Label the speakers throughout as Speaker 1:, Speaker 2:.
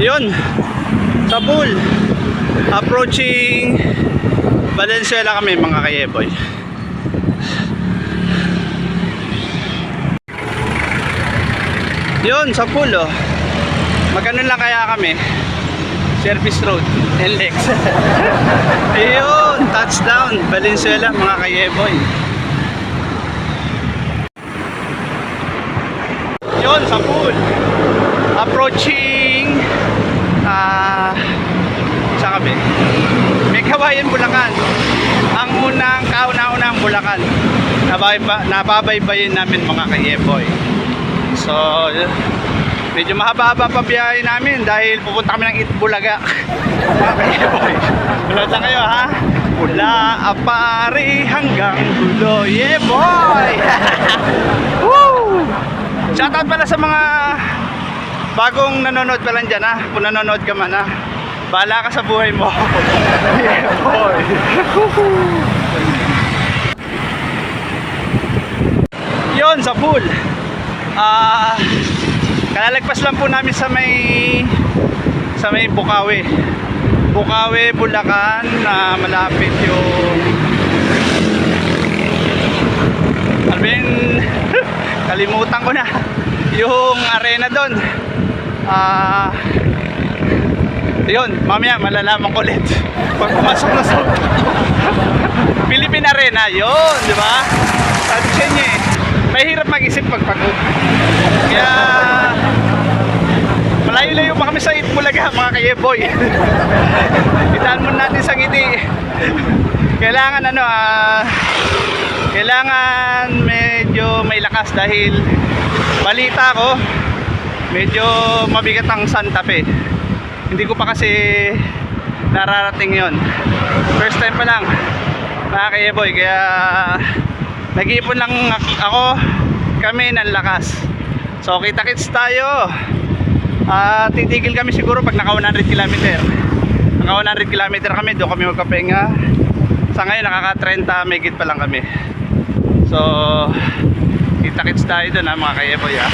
Speaker 1: Yun, sa pool. Approaching Valenzuela kami mga kayeboy. Yun, sa pool oh. Magkano lang kaya kami? Service Road, NLEX. Ayun, touchdown Valenzuela mga kayeboy. Yun, sa pool. Approaching sa kami may Kawayan, Bulacan. Ang unang kauna-unang Bulacan nababaybayin namin mga kayeboy. So medyo mahaba-haba pa biyahe namin dahil pupunta kami ng Itbulaga. Mga kayeboy, tulad lang kayo ha. Mula Apari hanggang Dulo, yeah boy. Woo! Shoutout pala sa mga bagong nanonood pa lang dyan ha. Kung nanonood ka man ha, bahala ka sa buhay mo. Yeah boy. Yun, sa pool. Kalalagpas lang po namin sa may Bukawi, Bulacan, na malapit yung kalimutan ko na yung arena doon. Yun, mamaya malalaman ko ulit pag pumasok na sa Philippine Arena. Yun, di ba? Sabi sa inyo eh, mahirap mag-isip pag pagod. Kaya malayo-layo pa kami sa Itbulaga mga kayeboy. Itaan mo natin sa ngiti. Kailangan kailangan medyo may lakas dahil balita ko medyo mabigat ang Santa Fe. Hindi ko pa kasi nararating yon. First time pa lang mga kayeboy, kaya nag-iipon lang kami ng lakas. So kita-kits tayo. Titigil kami siguro pag naka 100 km. Naka 100 km kami, doon kami magpapahinga. Sa ngayon nakaka 30 megit pa lang kami. So kita-kits tayo doon ha mga kayeboy ha.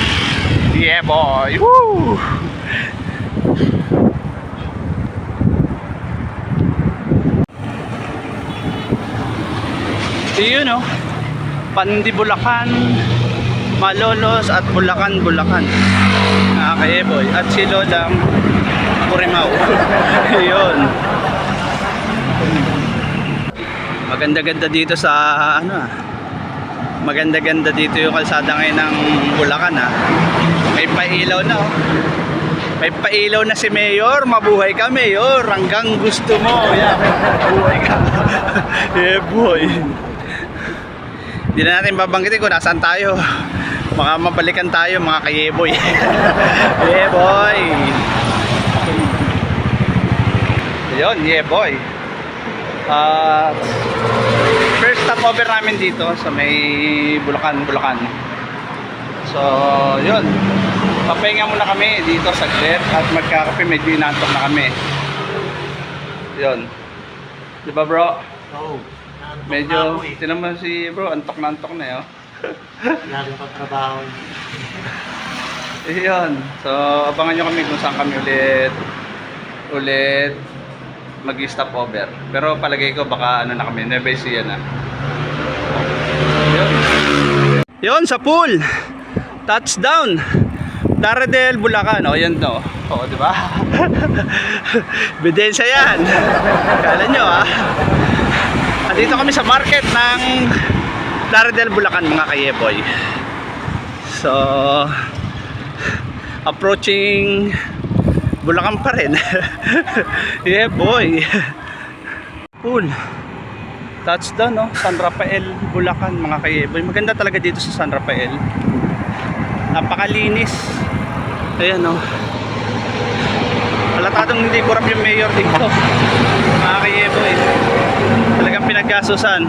Speaker 1: Yeah boy. Woo! Yun no, Pandi Bulacan, Malolos at Bulacan kayeboy, at si Lolang Purimao. Yun, maganda-ganda dito sa maganda-ganda dito yung kalsada ngayon ng Bulacan ha. May pailaw na oh. May pailaw na si Mayor. Mabuhay ka Mayor, hanggang gusto mo. Yeah, mabuhay ka. Yeah boy. Hindi na natin babanggitin kung nasaan tayo. Baka mabalikan tayo mga kayeboy. Yeah boy. Yun, yeah boy. First stopover namin dito sa may Bulacan. So yun, papahinga muna kami dito sa saglit at magkakape, medyo inantok na kami. Yun, diba bro?
Speaker 2: Oo.
Speaker 1: Medyo, tinan mo si bro, antok na eh oh.
Speaker 2: Lalo pa trabaho.
Speaker 1: Yun, so abangan nyo kami kung saan kami ulit mag-stop over. Pero palagay ko baka na kami, Nueva Ecija na. Yun, sa pool. Touchdown Daredel, Bulacan. O yan no. O diba? Bidensya yan. Kala nyo ha. Dito kami sa market ng Daredel, Bulacan mga kayeboy. So approaching Bulacan pa rin. Yeah boy. Pool. Touchdown no, San Rafael, Bulacan mga kayeboy. Maganda talaga dito sa San Rafael. Napakalinis. Ayan no. Halatadong hindi kurap yung mayor dito. Mga kayeboy. Talagang pinaggastusan.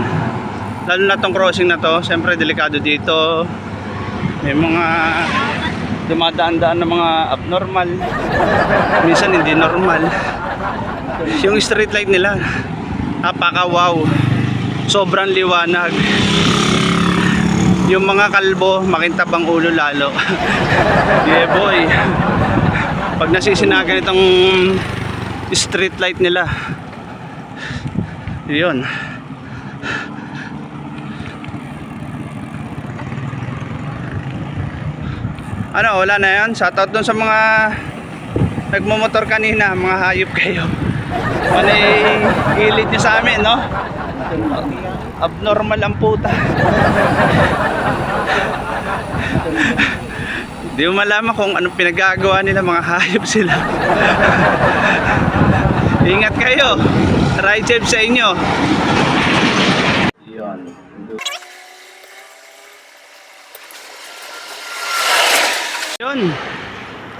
Speaker 1: Lalo na tong crossing na to, siyempre delikado dito. May mga dumadaan-daan na mga abnormal. Minsan hindi normal. Yung street light nila, napaka wow. Sobrang liwanag. Yung mga kalbo, makintab ang ulo lalo. Yeah boy. Pag nasisinagan itong street light nila. Yun. Ano, wala na yan. Shoutout dun sa mga nagmumotor kanina, mga hayop kayo. Ano gilid nyo sa amin, no? Abnormal ang puta. Di mo malaman kung anong pinagagawa nila, mga hayop sila. Ingat kayo. Ride safe sa inyo. Yun. Yun.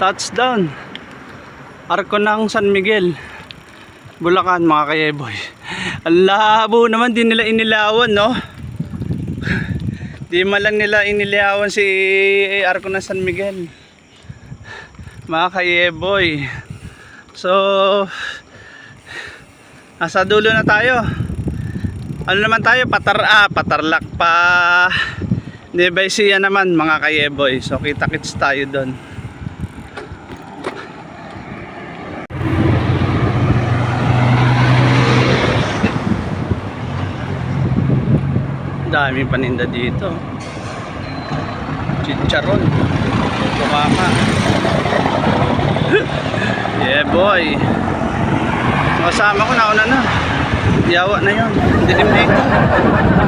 Speaker 1: Touchdown. Arko ng San Miguel, Bulacan, mga kayeboy. Ang labo naman, din nila inilawan, no? Di man lang nila inilawan si Arko ng San Miguel, mga kayeboy. So nasa dulo na tayo. Ano naman tayo? Patarlak pa Nueva Ecija naman, mga kayeboy. So kita-kits tayo doon. Daming paninda dito. Chicharon, bukaka. Yeah boy. Kasama ko nauna na. Yawa na yun. Dilim dito.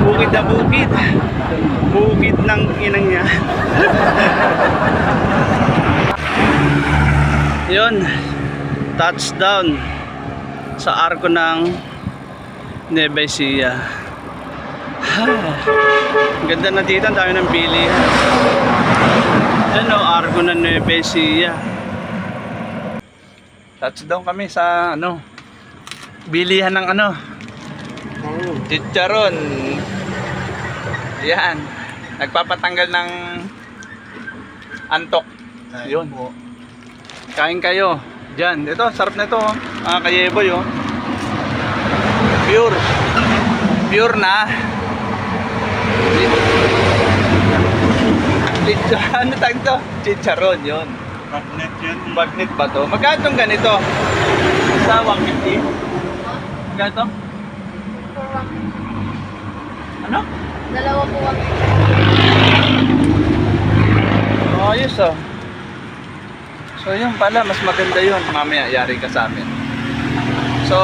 Speaker 1: Bukid na bukid. Bukid ng inang niya. Yun. Touchdown sa arko ng Nueva Ecija. Ganda na dito, ang dami ng bilihan. Ano, arko ng Nueva Ecija. Touchdown kami sa ano, bilihan ng ano, chicharon. Yan, nagpapatanggal ng antok. Yun, kain kayo dyan. Ito, sarap na ito, mga kayeboy, oh. Pure na. Ano tawag ito? Chicharon, yun.
Speaker 2: Magnet yan.
Speaker 1: Magnet ba to? Magkano itong ganito? Sa 150? Magkano ito? Ano?
Speaker 3: Dalawa po kami.
Speaker 1: Ayos oh. So yun pala, mas maganda yun. Mamaya, yari ka sa amin. So,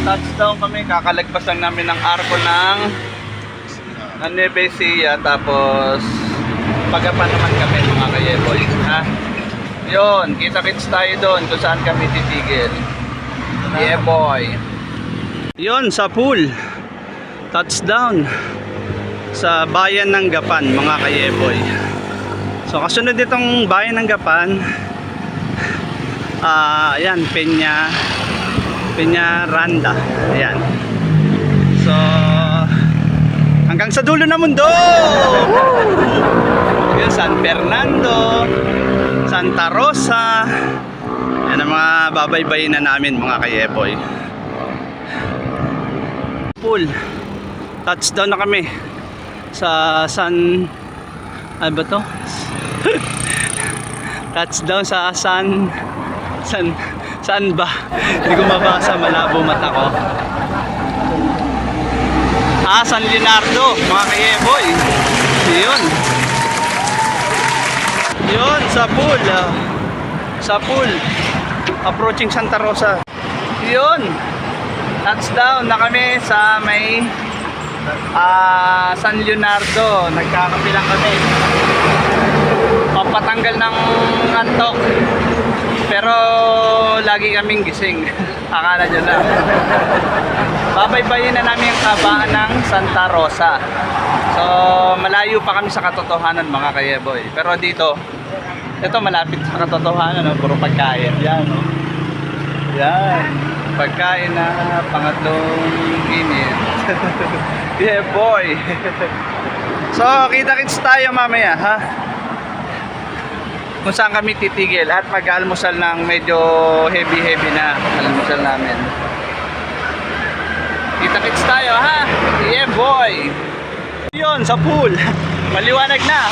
Speaker 1: touchdown kami. Kakalagpas lang namin ng arko ng Nueva Ecija. Tapos pagapan naman kami, mga kayeboy. Ha? Yun, kita-kits tayo doon kung saan kami titigil. Yeah boy. Yun, sa pool. Touchdown sa bayan ng Gapan, mga kayeboy. So kasunod itong bayan ng Gapan, ayan, Peñaranda. Ayan. So hanggang sa dulo ng mundo. Yun, San Fernando, Santa Rosa. Yan ang mga babaybayin na namin, mga kayeboy. Pool. Touchdown na kami sa San, ano ba to? Touchdown sa saan ba? Hindi ko mabasa, malabo mata ko. San Leonardo, mga kayeboy. Yun, sa pool. Sa pool. Approaching Santa Rosa. Yun. Touchdown na kami sa may San Leonardo. Nagkakapilang kami. Papatanggal ng antok. Pero lagi kaming gising. Akala nyo na. Babaybayin na namin yung kabaan ng Santa Rosa. So malayo pa kami sa katotohanan, mga kayeboy. Pero dito, ito malapit sa katotohanan, no? Puro pagkain. Yan, no? Yan. Pagkain na pangatlong init. Yeah boy. So kita-kits tayo mamaya, ha? Kung saan kami titigil at mag-almusal ng medyo heavy na almusal namin. Kita-kits tayo, ha? Yeah boy. Yun, sa pool. Maliwanag na,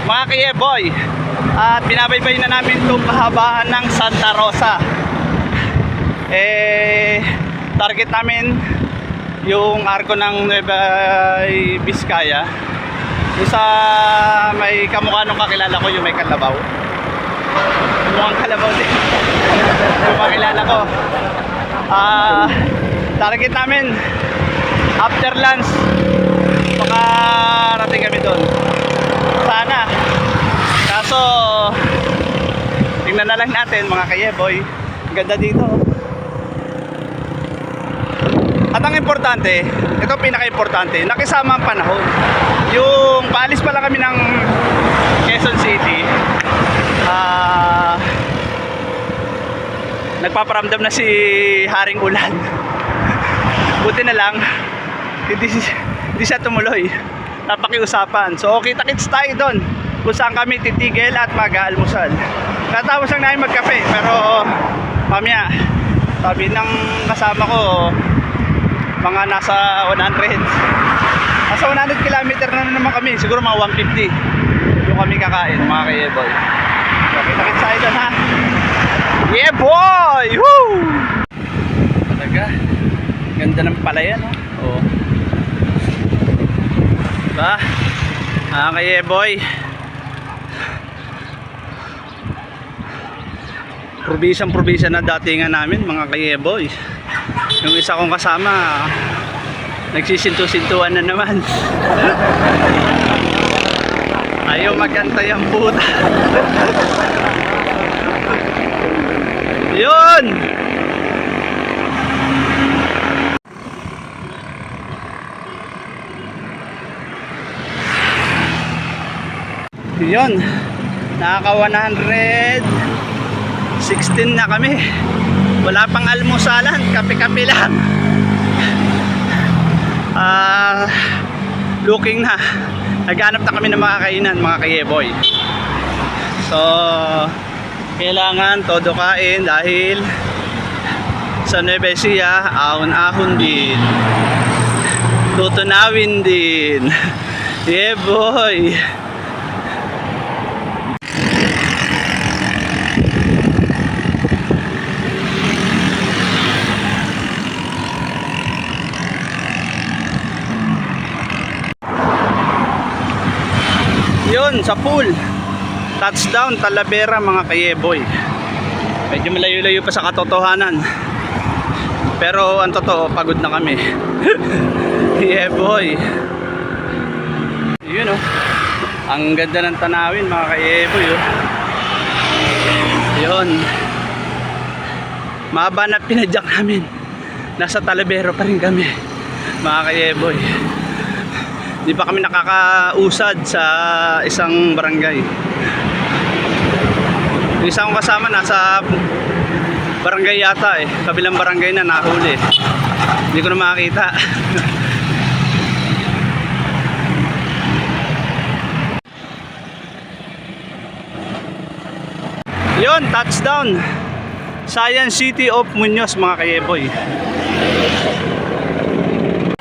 Speaker 1: mga kayeboy. At binabaybay na namin itong kahabaan ng Santa Rosa. Target namin yung arko ng Nueva Vizcaya. Yung sa may kamukha nung kakilala ko, yung may kalabaw. Mukhang kalabaw din. Yung kakilala ko. Target namin after lunch, makarating kami doon. Sana. Kaso, tingnan na lang natin mga kayeboy. Ang ganda dito. At ang importante, ito pinaka-importante, nakisama ang panahon. Yung paalis pa lang kami ng Quezon City, nagpaparamdam na si Haring Ulan. Buti na lang, hindi siya tumuloy. Napakiusapan. So, kita-kits tayo doon kung saan kami titigil at mag-aalmusal. Natapos lang namin magkape, pero mamaya, sabi ng kasama ko, mga nasa 100. Nasa 100 kilometer na naman kami. Siguro mga 150 yung kami kakain, mga kayeboy. So, kita-kits tayo doon, ha? Yeah, boy! Woo! Talaga. Ganda ng palayan, no? Oo. Diba? Kayeboy. Probinsya na datingan namin, mga kayeboy. Yung isa kong kasama, nagsisinto-sintuan na naman. Ayaw magantay ang puta. Yun! Yun, nakaka 116 na kami. Wala pang almusalan, kape-kape lang. Looking na, naghanap na kami ng mga kainan, mga kayeboy. So, kailangan todo kain dahil sa Nueva Ecija, ahon-ahon din, tutunawin din. Yeah, boy. Yun, sa pool. Touchdown, Talavera, mga kayeboy. Medyo malayo-layo pa sa katotohanan. Pero ang totoo, pagod na kami. Yeah, boy. Yun, oh. Ang ganda ng tanawin, mga kayeboy, oh. Yun. Mahaba na pinadyak namin. Nasa Talavera pa rin kami, mga kayeboy. Di pa kami nakakausad sa isang barangay. Yung isa kong kasama nasa barangay yata eh. Kabilang barangay na nahuli. Hindi ko na makakita. Yun, touchdown. Science City of Muñoz, mga kayeboy.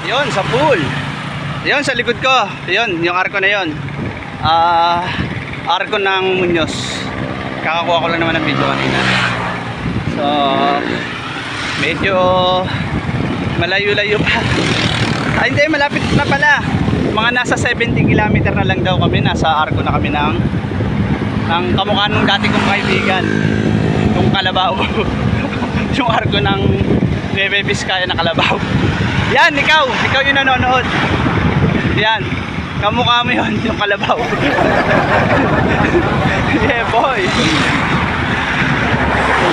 Speaker 1: Yun, sa pool. Yun, sa likod ko. Yun, yung arko na yun. Arko ng Muñoz. Kakakuha ko lang naman ng video kanina. So, medyo malayo-layo pa. Ay, hindi, malapit na pala. Mga nasa 70 kilometer na lang daw kami. Nasa arko na kami ng kamukha nung dati kong kaibigan. Yung kalabaw. Yung arko ng Nueva Vizcaya na kalabaw. Yan, ikaw yung nanonood. Yan, kamukha mo yun, yung kalabaw. Yeah, boy.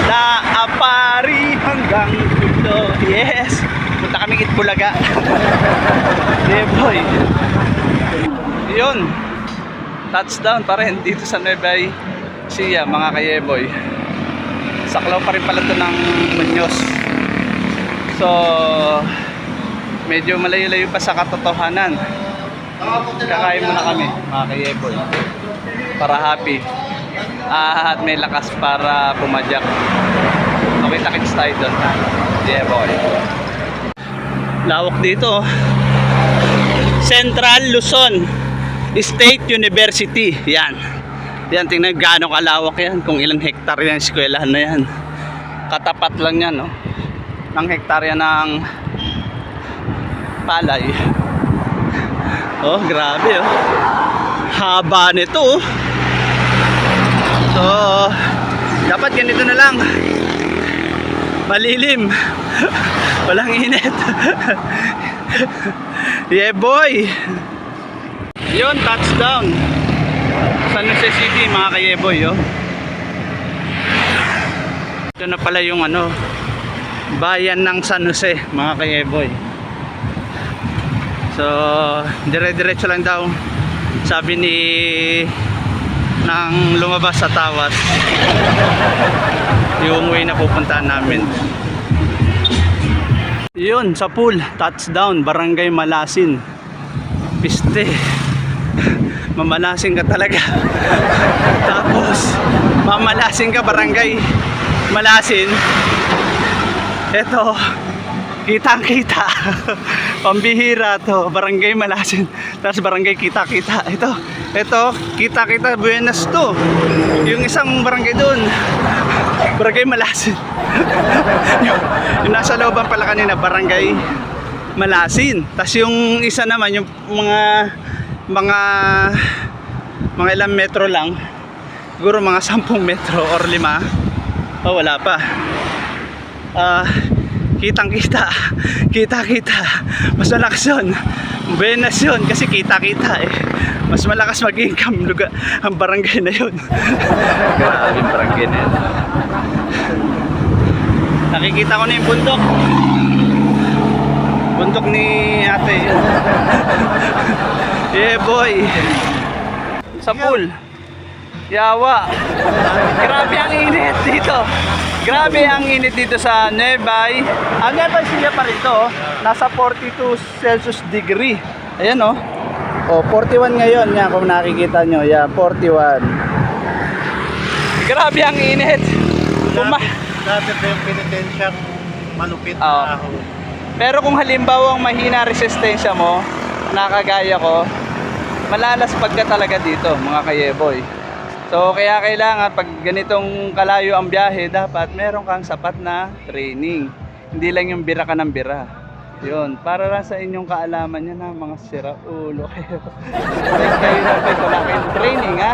Speaker 1: Laapari hanggang dulo. Yes, punta kami Itbulaga. Yeah, boy. Yun, touchdown pa rin dito sa Nueva Ecija, mga kayeboy. Saklaw pa rin pala ito ng Muñoz. So, medyo malayo-layo pa sa katotohanan. Kakain muna kami, mga kayeboy, para happy at may lakas para pumadyak. Okay, takits tayo doon. Yeah, boy. Lawak dito. Central Luzon State University. Yan. Yan, tingnan gaano kalawak yan. Kung ilang hektar yan, eskwelahan na yan. Katapat lang yan, no? Ng hektarya ng palay. Oh, grabe, oh. Haba nito, oh. So, dapat ganito na lang. Malilim. Walang init. Yeah, boy. Yun, touchdown. San Jose City, mga kayeboy, oh. Ito na pala yung ano, bayan ng San Jose, mga kayeboy. So, dire-diretso lang daw, sabi ni nang lumabas sa Tawas, yung way na pupuntahan namin. Yun, sa pool, touchdown, Barangay Malasin. Piste. Mamalasin ka talaga. Tapos, mamalasin ka, Barangay Malasin. Eto, kitang-kita. Pambihira to, Barangay Malasin. Tapos Barangay Kita-kita. Ito, Kita-kita Buenas to. Yung isang barangay doon, Barangay Malasin. yung nasa looban pala kanina, Barangay Malasin. Tapos yung isa naman, yung mga ilang metro lang, siguro mga 10 metro or 5. Oh, wala pa. Kitang-kita, kita-kita, mas malakas yun. Buenas yun kasi kita-kita eh. Mas malakas mag-income lugar ang barangay na yun. Grabe yung barangay na yun. Nakikita ko na yung bundok. Bundok ni ate. Yeah, boy. Sa pool. Yawa. Grabe ang init dito. Grabe ang init dito sa Nebay. Ang Nebay siya pa rin to. Nasa 42 Celsius degree. Ayan, oh. Oh, 41 ngayon. Yan, kung nakikita nyo. Yan, 41. Grabe ang init.
Speaker 2: Dati pa yung penitensyang malupit na ahon.
Speaker 1: Pero kung halimbawa ang mahina resistensya mo, nakagaya ko, malalaspag ka talaga dito, mga kayeboy. So kaya kailangan pag ganitong kalayo ang biyahe, dapat meron kang sapat na training. Hindi lang yung bira ka ng bira. Yun, para lang sa inyong kaalaman yan, ha, mga sira ulo kayo. Kayo na po, wala kayong training, ha.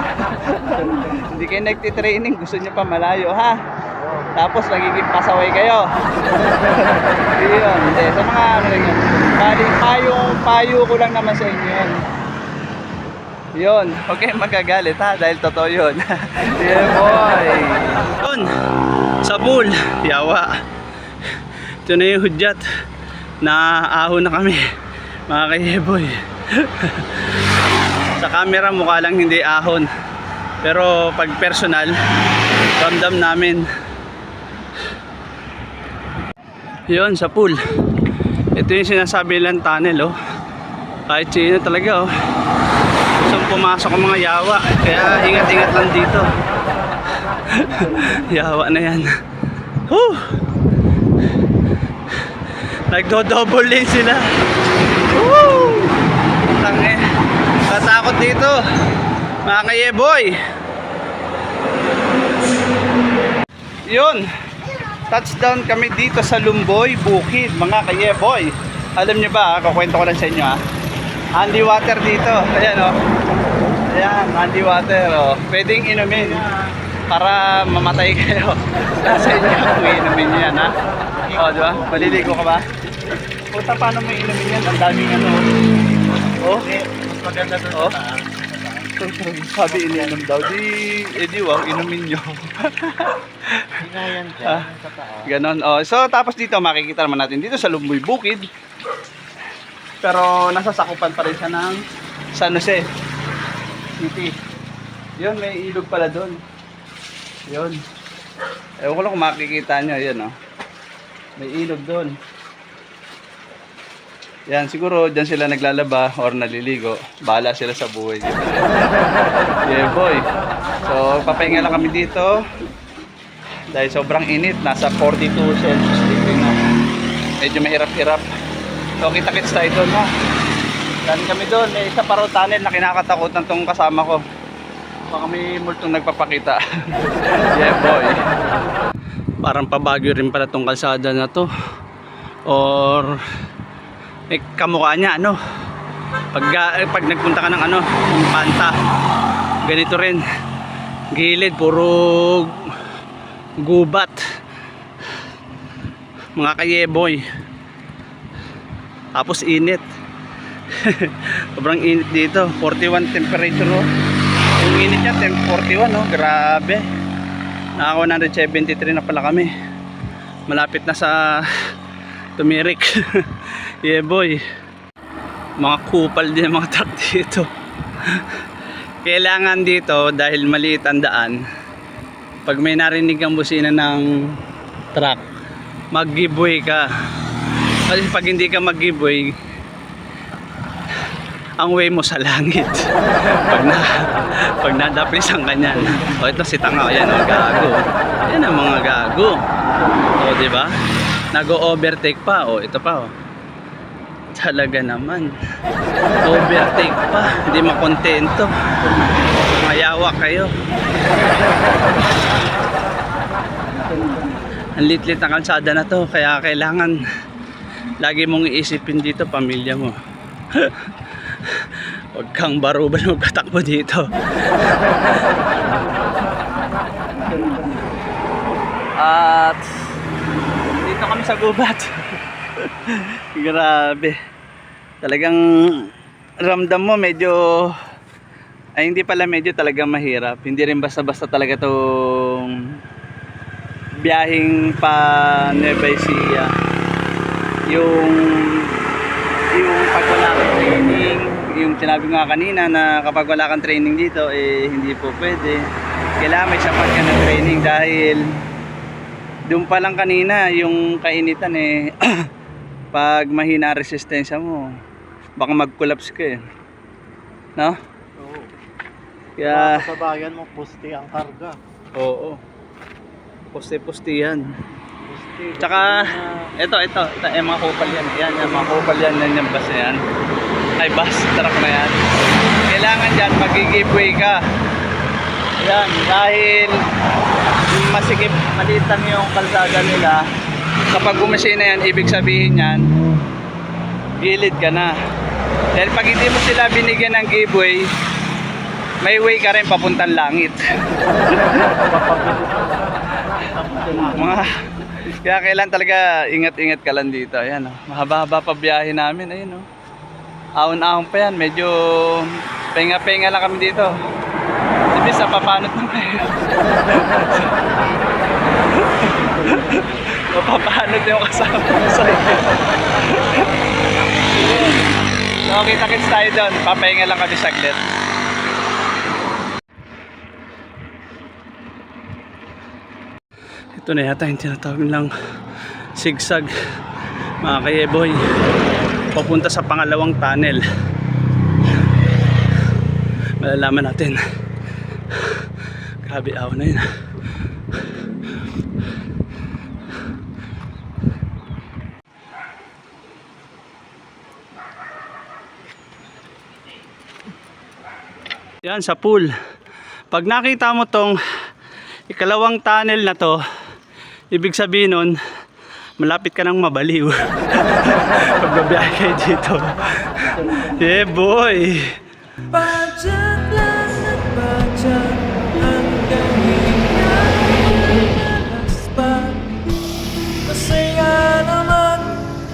Speaker 1: Hindi kayo nagtitraining, gusto nyo pa malayo, ha. Tapos nagiging pasaway kayo. Yun, hindi. Sa mga ano lang yun. Payo ko lang naman sa inyo yun. Yun, okay, magagalit ha, dahil totoo yun. Yeah, boy. Yun, sa pool, yawa. Ito na yung hudyat. Naahon na kami, mga kayeboy. Sa camera mukha lang hindi ahon. Pero pag personal, ramdam namin. Yun, sa pool. Ito yung sinasabi lang tunnel, oh. Kahit sino talaga, oh. Gusto pumasok ang mga yawa. Kaya ingat-ingat lang dito. Yawa na yan. Whew! Nagdo-double lane sila. Woo! Tange. Katakot dito. Mga kayeboy. Yun. Touchdown kami dito sa Lumboy, Bukid, mga kayeboy. Alam nyo ba, kukwento ko lang sa inyo, ha. Handy water dito. Ayan, oh. Ayan, handy water, oh. Pwedeng inumin para mamatay kayo. Nasa inyo kung inumin nyo yan, ha. O, diba? Maliligo ka ba? Puta, paano mo inumin yan? Ang daming ano. Oh,
Speaker 2: Mas maganda doon
Speaker 1: oh.
Speaker 2: sa
Speaker 1: Sabi ininom daw. Di wow, inumin nyo.
Speaker 2: hinayan ka sa tao.
Speaker 1: Ganon. Oh, so, tapos dito, makikita naman natin dito sa Lumboy, Bukid. Pero nasa sakupan pa rin siya ng San Jose City. Yun, may ilog pala doon. Yun. Ewan ko lang kung makikita nyo. Yun, oh. May ilog doon. Yan, siguro dyan sila naglalaba or naliligo. Bahala sila sa buhay. Yeah, boy. So, papahinga lang kami dito. Dahil sobrang init. Nasa 42 Celsius degree na. Medyo mahirap-hirap. So, kita-kits tayo doon, ha. Dami kami doon. May isa pa raw tunnel na kinakatakutan tong kasama ko. Baka may multong nagpapakita. Yeah boy. Parang pabagyo rin pala tong kalsada na to. Or kamukha niya ano. Pag nagpunta ka ng ano, yung Panta. Ganito rin. Gilid puro gubat. Mga kayeboy. Tapos init. Sobrang init dito. 41 temperature. Oh. Yung init niya 41, oh. Grabe. Naka 173 na pala kami. Malapit na sa tumirik. Yeah boy. Mga kupal din ang mga truck dito. Kailangan dito dahil maliit ang daan. Pag may narinig ang busina ng truck, mag-giveaway ka. Kasi pag hindi ka mag-giveaway, ang way mo sa langit. Pag nadaplis ang kanyan. O ito si Tanga, yan o, gago. Yan ang mga gago. O diba? Nag-overtake pa. O ito pa o. Talaga naman. Overtake pa. Hindi makontento. Mayawa kayo. Ang lit-lit na kalsada na to. Kaya kailangan lagi mong iisipin dito pamilya mo. Huwag kang barubal magpatakbo dito. At dito kami sa gubat. Grabe. Talagang ramdam mo medyo hindi pala medyo talagang mahirap. Hindi rin basta-basta talaga tong biyaheng pa Nueva Ecija. Yung pag wala kang training, yung sinabi nga kanina na kapag wala kang training dito hindi po pwede. Kailangan may sapat ka ng training dahil doon pa lang kanina yung kainitan pag mahina ang resistensya mo baka mag-collapse ka no?
Speaker 2: Oo.
Speaker 1: Kaya
Speaker 2: sa bayan mo, poste ang karga.
Speaker 1: oo, poste-postihan.
Speaker 2: Poste.
Speaker 1: Tsaka ito mga kupal yan. Yan mga kupal yan yung bus na yan. Ay bus, truck na yan. Kailangan dyan mag-giveaway ka. Yan, dahil masikip, maliit lang yung kalsada nila. Kapag bumasina na yan, ibig sabihin yan, gilid ka na. Dahil pag hindi mo sila binigyan ng giveaway, may way ka rin papuntang langit. Kaya kailan talaga ingat-ingat ka lang dito. Ayan, oh. Mahaba-haba pa biyahe namin. Ayun, oh. Ahon-ahon pa yan. Medyo penga-penga lang kami dito. Ibig sa papanot ng kayo. Mapapanot yung kasama ko sa iyo. So, kita-kits tayo doon. Papahinga lang kami saglit. Ito na yata yung tinatawag nilang zigzag, mga kayeboy, papunta sa pangalawang tunnel. Malalaman natin. Grabe, aw na yun. Yan sa pool. Pag nakita mo tong ikalawang tunnel na to, ibig sabihin nun, malapit ka nang mabaliw. Pagbabiyahe kayo dito. Yeah boy.
Speaker 3: Pajak lang at pajak hanggang hinalas pa. Masaya naman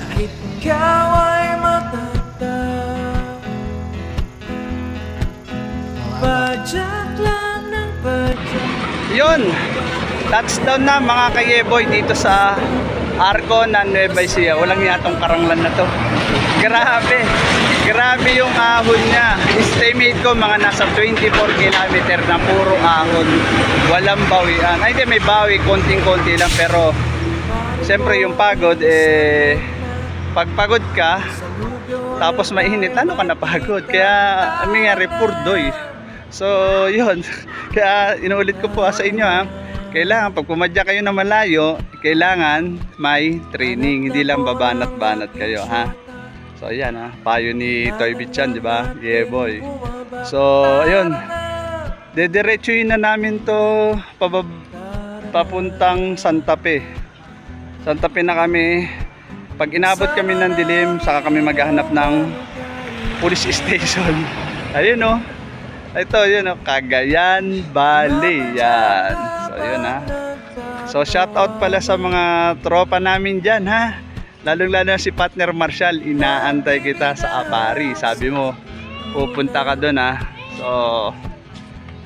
Speaker 3: kahit ikaw ay matatag. Pajak lang ng pajak.
Speaker 1: Yun, touchdown na mga kayeboy dito sa Arco ng Nueva Ecija. Walang yatong karanglan na to. Grabe, grabe yung ahon niya. Estimate ko mga nasa 24 kilometer na puro ahon. Walang bawian. Ay hindi, may bawi, konting-konti lang. Pero siyempre yung pagod, pag pagod ka, tapos mainit, ano ka napagod? Kaya nangyari purdoy. So yun, kaya inuulit ko po sa inyo kailangan pag pumadya kayo na malayo, kailangan may training, hindi lang babanat-banat kayo So ayan payo ni Toy Bichan, di ba? Yeah boy. So ayun, Dediretsuhin na namin to papuntang Santa Fe. Santa Fe na kami. Pag inabot kami ng dilim, saka kami maghahanap ng police station. Ayun oh. Ito, yun oh, Cagayan Valley. Yan. So, yun ha. So, shout out pala sa mga tropa namin dyan ha. Lalong-lalo na si partner Marshall, inaantay kita sa Apari. Sabi mo, pupunta ka doon ha. So,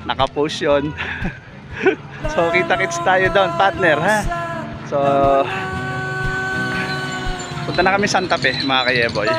Speaker 1: nakapost yun. So, kita-kits tayo doon, partner ha. So, punta na kami Santa Fe, mga kayeboy.